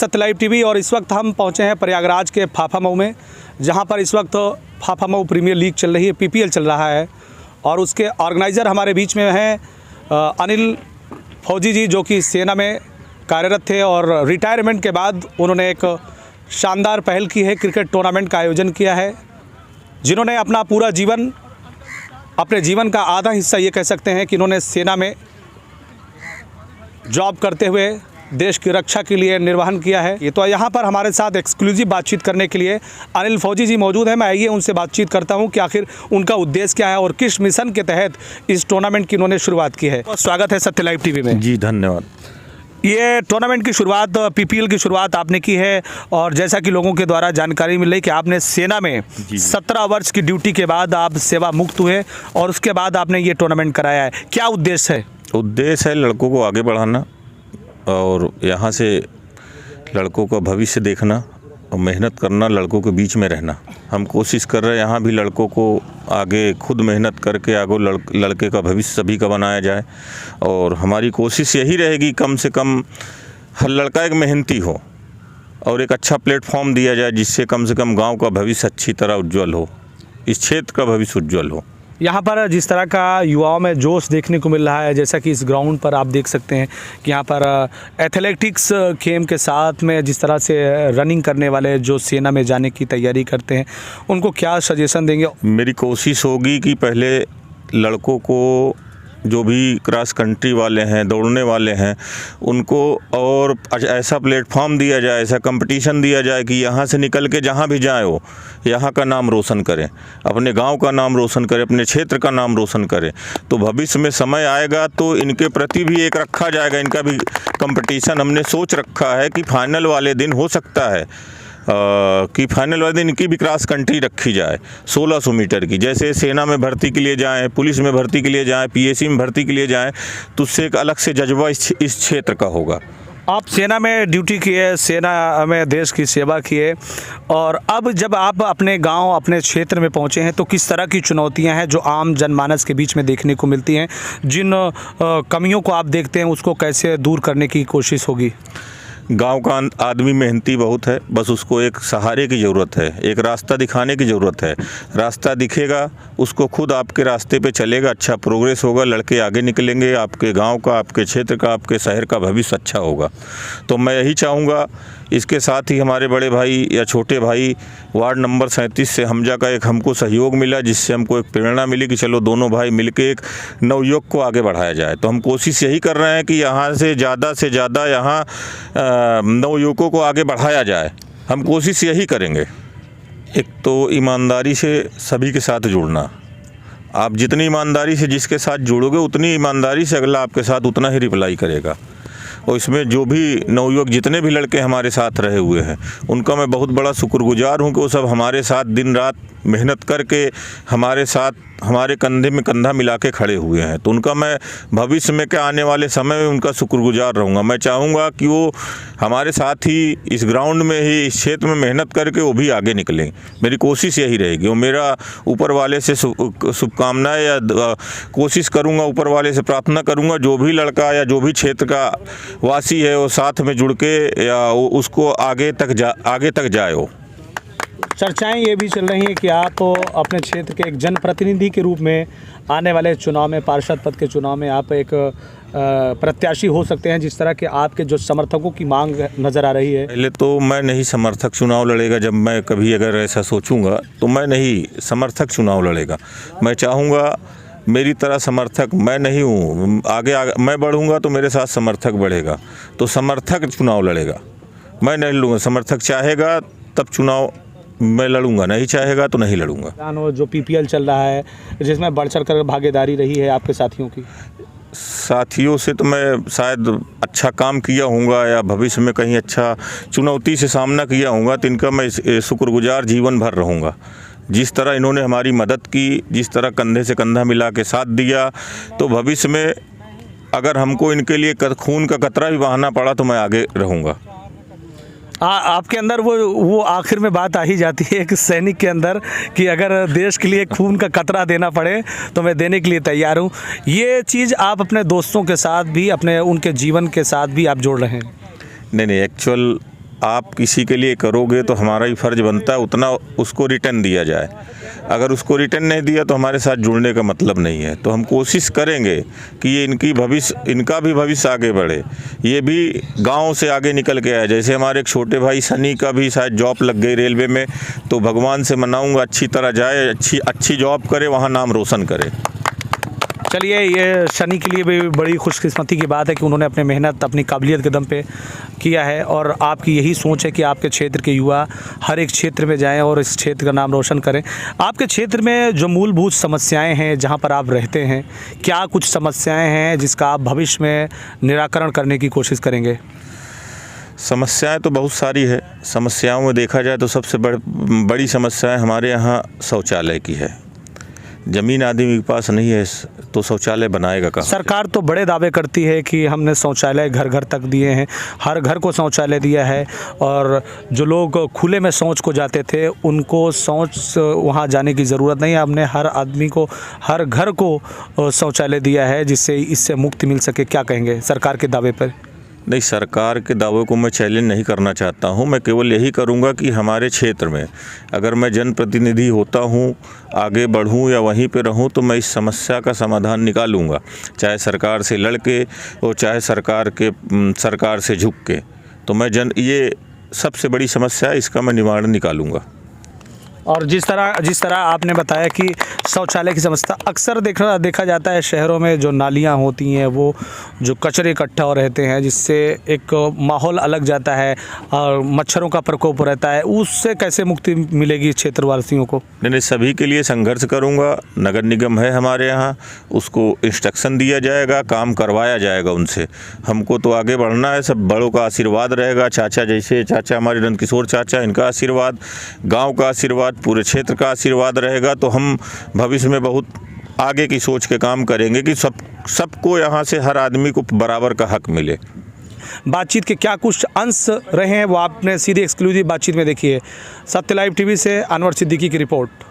सत्य live TV और इस वक्त हम पहुंचे हैं प्रयागराज के फाफामऊ में, जहां पर इस वक्त फाफामऊ प्रीमियर लीग चल रही है, पीपीएल चल रहा है। और उसके ऑर्गेनाइज़र हमारे बीच में हैं अनिल फौजी जी, जो कि सेना में कार्यरत थे और रिटायरमेंट के बाद उन्होंने एक शानदार पहल की है, क्रिकेट टूर्नामेंट का आयोजन किया है, जिन्होंने अपना पूरा जीवन, अपने जीवन का आधा हिस्सा ये कह सकते हैं कि इन्होंने सेना में जॉब करते हुए देश की रक्षा के लिए निर्वहन किया है। ये तो यहाँ पर हमारे साथ एक्सक्लूसिव बातचीत करने के लिए अनिल फौजी जी मौजूद हैं। मैं आइए उनसे बातचीत करता हूँ कि आखिर उनका उद्देश्य क्या है और किस मिशन के तहत इस टूर्नामेंट की उन्होंने शुरुआत की है। स्वागत है सत्य लाइव टीवी में। जी धन्यवाद। ये टूर्नामेंट की शुरुआत, पीपीएल की शुरुआत आपने की है और जैसा कि लोगों के द्वारा जानकारी मिल रही कि आपने सेना में 17 वर्ष की ड्यूटी के बाद आप सेवा मुक्त हुए और उसके बाद आपने ये टूर्नामेंट कराया है। क्या उद्देश्य है? उद्देश्य है लड़कों को आगे बढ़ाना और यहाँ से लड़कों का भविष्य देखना और मेहनत करना, लड़कों के बीच में रहना। हम कोशिश कर रहे हैं यहाँ भी लड़कों को आगे खुद मेहनत करके आगे लड़के का भविष्य सभी का बनाया जाए। और हमारी कोशिश यही रहेगी कम से कम हर लड़का एक मेहनती हो और एक अच्छा प्लेटफॉर्म दिया जाए, जिससे कम से कम गांव का भविष्य अच्छी तरह उज्जवल हो, इस क्षेत्र का भविष्य उज्जवल हो। यहाँ पर जिस तरह का युवाओं में जोश देखने को मिल रहा है, जैसा कि इस ग्राउंड पर आप देख सकते हैं कि यहाँ पर एथलेटिक्स गेम के साथ में जिस तरह से रनिंग करने वाले जो सेना में जाने की तैयारी करते हैं, उनको क्या सजेशन देंगे? मेरी कोशिश होगी कि पहले लड़कों को, जो भी क्रॉस कंट्री वाले हैं, दौड़ने वाले हैं, उनको और ऐसा प्लेटफॉर्म दिया जाए, ऐसा कंपटीशन दिया जाए कि यहाँ से निकल के जहाँ भी जाए वो यहाँ का नाम रोशन करें, अपने गांव का नाम रोशन करें, अपने क्षेत्र का नाम रोशन करें। तो भविष्य में समय आएगा तो इनके प्रति भी एक रखा जाएगा, इनका भी कंपटीशन हमने सोच रखा है कि फाइनल वाले दिन हो सकता है कि फाइनल वाले दिन इनकी भी क्रॉस कंट्री रखी जाए 1600 मीटर की। जैसे सेना में भर्ती के लिए जाएं, पुलिस में भर्ती के लिए जाएं, पीएसी में भर्ती के लिए जाएं, तो उससे एक अलग से जज्बा इस क्षेत्र का होगा। आप सेना में ड्यूटी किए, सेना में देश की सेवा किए और अब जब आप अपने गांव, अपने क्षेत्र में पहुंचे हैं, तो किस तरह की चुनौतियां हैं जो आम जनमानस के बीच में देखने को मिलती हैं? जिन कमियों को आप देखते हैं उसको कैसे दूर करने की कोशिश होगी? गांव का आदमी मेहनती बहुत है, बस उसको एक सहारे की ज़रूरत है, एक रास्ता दिखाने की ज़रूरत है। रास्ता दिखेगा, उसको खुद आपके रास्ते पे चलेगा, अच्छा प्रोग्रेस होगा, लड़के आगे निकलेंगे, आपके गांव का, आपके क्षेत्र का, आपके शहर का भविष्य अच्छा होगा। तो मैं यही चाहूँगा। इसके साथ ही हमारे बड़े भाई या छोटे भाई वार्ड नंबर 37 से हमजा का एक हमको सहयोग मिला, जिससे हमको एक प्रेरणा मिली कि चलो दोनों भाई मिलके एक नवयुवक को आगे बढ़ाया जाए। तो हम कोशिश यही कर रहे हैं कि यहाँ से ज़्यादा यहाँ नवयुवकों को आगे बढ़ाया जाए। हम कोशिश यही करेंगे। एक तो ईमानदारी से सभी के साथ जुड़ना। आप जितनी ईमानदारी से जिसके साथ जुड़ोगे, उतनी ईमानदारी से अगला आपके साथ उतना ही रिप्लाई करेगा। और इसमें जो भी नवयुवक, जितने भी लड़के हमारे साथ रहे हुए हैं, उनका मैं बहुत बड़ा शुक्रगुजार हूं कि वो सब हमारे साथ दिन रात मेहनत करके हमारे साथ, हमारे कंधे में कंधा मिला के खड़े हुए हैं। तो उनका मैं भविष्य में क्या, आने वाले समय में उनका शुक्रगुजार रहूँगा। मैं चाहूँगा कि वो हमारे साथ ही इस ग्राउंड में ही, इस क्षेत्र में मेहनत करके वो भी आगे निकलें। मेरी कोशिश यही रहेगी और मेरा ऊपर वाले से शुभकामनाएँ या कोशिश करूँगा, ऊपर वाले से प्रार्थना करूँगा, जो भी लड़का या जो भी क्षेत्र का वासी है वो साथ में जुड़ के या उसको आगे तक जाए। वो चर्चाएं ये भी चल रही हैं कि आप अपने क्षेत्र के एक जनप्रतिनिधि के रूप में आने वाले चुनाव में, पार्षद पद के चुनाव में आप एक प्रत्याशी हो सकते हैं, जिस तरह के आपके जो समर्थकों की मांग नज़र आ रही है। पहले तो मैं नहीं समर्थक चुनाव लड़ेगा। जब मैं कभी अगर ऐसा सोचूंगा तो मैं नहीं समर्थक चुनाव लड़ेगा। मैं चाहूँगा मेरी तरह समर्थक मैं नहीं हूँ, आगे मैं बढ़ूँगा तो मेरे साथ समर्थक बढ़ेगा। तो समर्थक चुनाव लड़ेगा, मैं नहीं लड़ूँगा। समर्थक चाहेगा तब चुनाव मैं लड़ूंगा, नहीं चाहेगा तो नहीं लड़ूंगा। जो पीपीएल चल रहा है, जिसमें बढ़ चढ़ कर भागीदारी रही है आपके साथियों की? साथियों से तो मैं शायद अच्छा काम किया हूँगा या भविष्य में कहीं अच्छा चुनौती से सामना किया हूँगा, तो इनका मैं शुक्रगुजार जीवन भर रहूँगा। जिस तरह इन्होंने हमारी मदद की, जिस तरह कंधे से कंधा मिला के साथ दिया, तो भविष्य में अगर हमको इनके लिए खून का कतरा भी बहाना पड़ा तो मैं आगे रहूँगा। आपके अंदर वो आखिर में बात आ ही जाती है एक सैनिक के अंदर कि अगर देश के लिए खून का कतरा देना पड़े तो मैं देने के लिए तैयार हूँ। ये चीज़ आप अपने दोस्तों के साथ भी, अपने उनके जीवन के साथ भी आप जोड़ रहे हैं? नहीं, एक्चुअल आप किसी के लिए करोगे तो हमारा ही फ़र्ज़ बनता है उतना उसको रिटर्न दिया जाए। अगर उसको रिटर्न नहीं दिया तो हमारे साथ जुड़ने का मतलब नहीं है। तो हम कोशिश करेंगे कि ये इनका भी भविष्य आगे बढ़े, ये भी गांव से आगे निकल के आए। जैसे हमारे एक छोटे भाई सनी का भी शायद जॉब लग गई रेलवे में, तो भगवान से मनाऊंगा अच्छी तरह जाए, अच्छी जॉब करे, वहाँ नाम रोशन करे। चलिए, ये शनि के लिए भी बड़ी खुशकिस्मती की बात है कि उन्होंने अपने मेहनत, अपनी काबिलियत के दम पे किया है, और आपकी यही सोच है कि आपके क्षेत्र के युवा हर एक क्षेत्र में जाएं और इस क्षेत्र का नाम रोशन करें। आपके क्षेत्र में जो मूलभूत समस्याएं हैं, जहां पर आप रहते हैं, क्या कुछ समस्याएं हैं जिसका आप भविष्य में निराकरण करने की कोशिश करेंगे? समस्याएं तो बहुत सारी है। समस्याओं में देखा जाए तो सबसे बड़ी समस्या हमारे यहाँ शौचालय की है। ज़मीन आदमी के पास नहीं है तो शौचालय बनाएगा कहाँ? सरकार तो बड़े दावे करती है कि हमने शौचालय घर घर तक दिए हैं, हर घर को शौचालय दिया है, और जो लोग खुले में शौच को जाते थे उनको शौच वहाँ जाने की ज़रूरत नहीं है। हमने हर आदमी को, हर घर को शौचालय दिया है जिससे इससे मुक्ति मिल सके। क्या कहेंगे सरकार के दावे पर? नहीं, सरकार के दावे को मैं चैलेंज नहीं करना चाहता हूं। मैं केवल यही करूंगा कि हमारे क्षेत्र में अगर मैं जनप्रतिनिधि होता हूं, आगे बढ़ूं या वहीं पे रहूं, तो मैं इस समस्या का समाधान निकालूंगा, चाहे सरकार से लड़ के और चाहे सरकार से झुक के। तो ये सबसे बड़ी समस्या है, इसका मैं निवारण निकालूंगा। और जिस तरह आपने बताया कि शौचालय की समस्या अक्सर देखा जाता है शहरों में, जो नालियां होती हैं वो जो कचरे इकट्ठा हो रहते हैं, जिससे एक माहौल अलग जाता है और मच्छरों का प्रकोप रहता है, उससे कैसे मुक्ति मिलेगी क्षेत्रवासियों को? नहीं, सभी के लिए संघर्ष करूंगा। नगर निगम है हमारे यहाँ, उसको इंस्ट्रक्शन दिया जाएगा, काम करवाया जाएगा उनसे। हमको तो आगे बढ़ना है, सब बड़ों का आशीर्वाद रहेगा। जैसे चाचा हमारे नंदकिशोर चाचा, इनका आशीर्वाद, गाँव का आशीर्वाद, पूरे क्षेत्र का आशीर्वाद रहेगा, तो हम भविष्य में बहुत आगे की सोच के काम करेंगे कि सबको यहाँ से हर आदमी को बराबर का हक मिले। बातचीत के क्या कुछ अंश रहे हैं वो आपने सीधे एक्सक्लूसिव बातचीत में देखिए। सत्य लाइव टीवी से अनवर सिद्दीकी की रिपोर्ट।